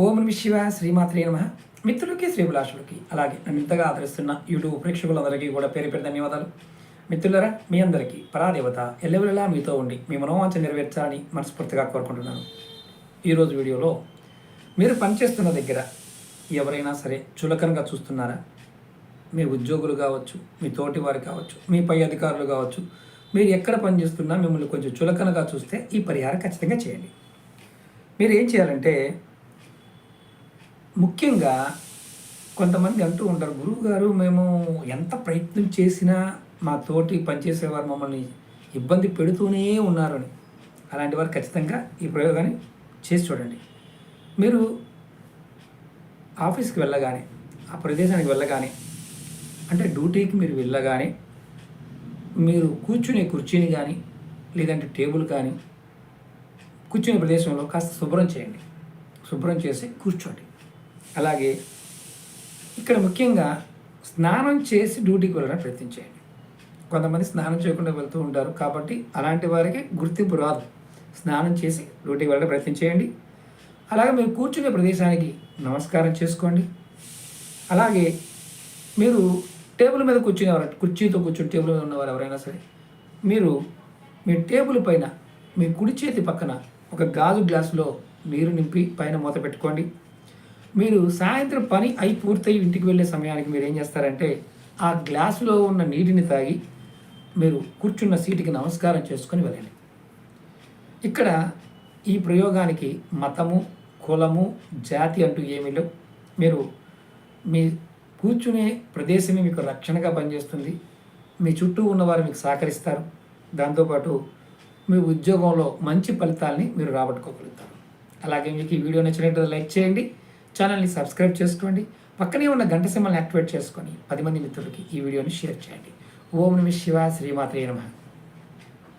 ఓం నమ శివాయ శ్రీమాత్రే నమః. మిత్రులకి శ్రీభిలాషులకి అలాగే నన్ను ఇంతగా ఆదరిస్తున్న యూట్యూబ్ ప్రేక్షకులందరికీ కూడా పేరు పేరు ధన్యవాదాలు. మిత్రులరా, మీ అందరికీ పరాదేవత ఎల్లవెల్లలా మీతో ఉండి మీ మనోవాంఛ నెరవేర్చాలని మనస్ఫూర్తిగా కోరుకుంటున్నాను. ఈరోజు వీడియోలో మీరు పనిచేస్తున్న దగ్గర ఎవరైనా సరే చులకనగా చూస్తున్నారా? మీ ఉద్యోగులు కావచ్చు, మీ తోటి వారు కావచ్చు, మీ పై అధికారులు కావచ్చు, మీరు ఎక్కడ పనిచేస్తున్నా మిమ్మల్ని కొంచెం చులకనగా చూస్తే ఈ పరిహారం ఖచ్చితంగా చేయండి. మీరు ఏం చేయాలంటే, ముఖ్యంగా కొంతమంది అంటూ ఉంటారు, గురువుగారు మేము ఎంత ప్రయత్నం చేసినా మా తోటి పనిచేసేవారు మమ్మల్ని ఇబ్బంది పెడుతూనే ఉన్నారు అని. అలాంటి వారు ఖచ్చితంగా ఈ ప్రయోగాన్ని చేసి చూడండి. మీరు ఆఫీస్కి వెళ్ళగానే, ఆ ప్రదేశానికి వెళ్ళగానే, అంటే డ్యూటీకి మీరు వెళ్ళగానే మీరు కూర్చునే కుర్చీని కానీ లేదంటే టేబుల్ కానీ కూర్చునే ప్రదేశంలో కాస్త శుభ్రం చేయండి. శుభ్రం చేసి కూర్చోండి. అలాగే ఇక్కడ ముఖ్యంగా స్నానం చేసి డ్యూటీకి వెళ్ళడానికి ప్రయత్నించేయండి. కొంతమంది స్నానం చేయకుండా వెళ్తూ ఉంటారు, కాబట్టి అలాంటి వారికి గుర్తింపు రాదు. స్నానం చేసి డ్యూటీకి వెళ్ళడం ప్రయత్నం చేయండి. అలాగే మీరు కూర్చునే ప్రదేశానికి నమస్కారం చేసుకోండి. అలాగే మీరు టేబుల్ మీద కూర్చునేవారు, కుర్చీతో కూర్చుని టేబుల్ మీద ఉన్నవారు ఎవరైనా సరే, మీరు మీ టేబుల్ పైన మీ కుడి చేతి పక్కన ఒక గాజు గ్లాసులో నీరు నింపి పైన మూత పెట్టుకోండి. మీరు సాయంత్రం పని అయి పూర్తయి ఇంటికి వెళ్ళే సమయానికి మీరు ఏం చేస్తారంటే, ఆ గ్లాసులో ఉన్న నీటిని తాగి మీరు కూర్చున్న సీటుకి నమస్కారం చేసుకొని వెళ్ళండి. ఇక్కడ ఈ ప్రయోగానికి మతము, కులము, జాతి అంటూ ఏమీ లేవు. మీరు మీ కూర్చునే ప్రదేశమే మీకు రక్షణగా పనిచేస్తుంది. మీ చుట్టూ ఉన్నవారు మీకు సహకరిస్తారు. దాంతోపాటు మీ ఉద్యోగంలో మంచి ఫలితాలని మీరు రాబట్టుకోగలుగుతారు. అలాగే మీకు ఈ వీడియో నచ్చినట్లయితే లైక్ చేయండి, ఛానల్ని సబ్స్క్రైబ్ చేసుకోండి, పక్కనే ఉన్న గంట సింబల్ని యాక్టివేట్ చేసుకొని 10 మంది మిత్రులకి ఈ వీడియోని షేర్ చేయండి. ఓం నమః శివాయ శ్రీమాత్రే నమః.